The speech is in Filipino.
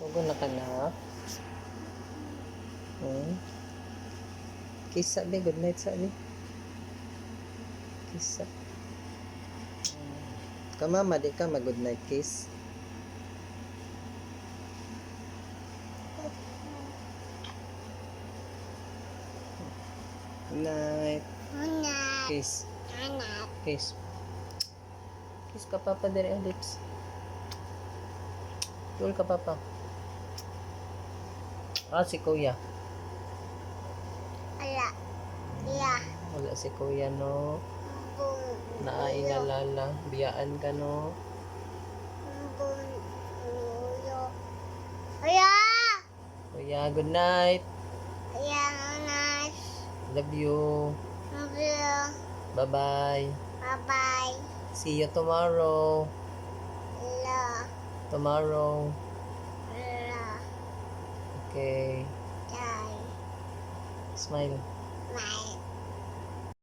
Huwag na ka na. Kiss sabi. Good night sabi. Kiss sa. Kamama, di ka mag-good night kiss. Good night. Kiss. Kiss. Kiss ka papa dari ang lips. Tul ka papa. Si kuya. Wala si kuya no. Naailalala. Biyaan ka no. Kuya, good night. Love you. Bye-bye. See you tomorrow. Tomorrow. Okay. Smile.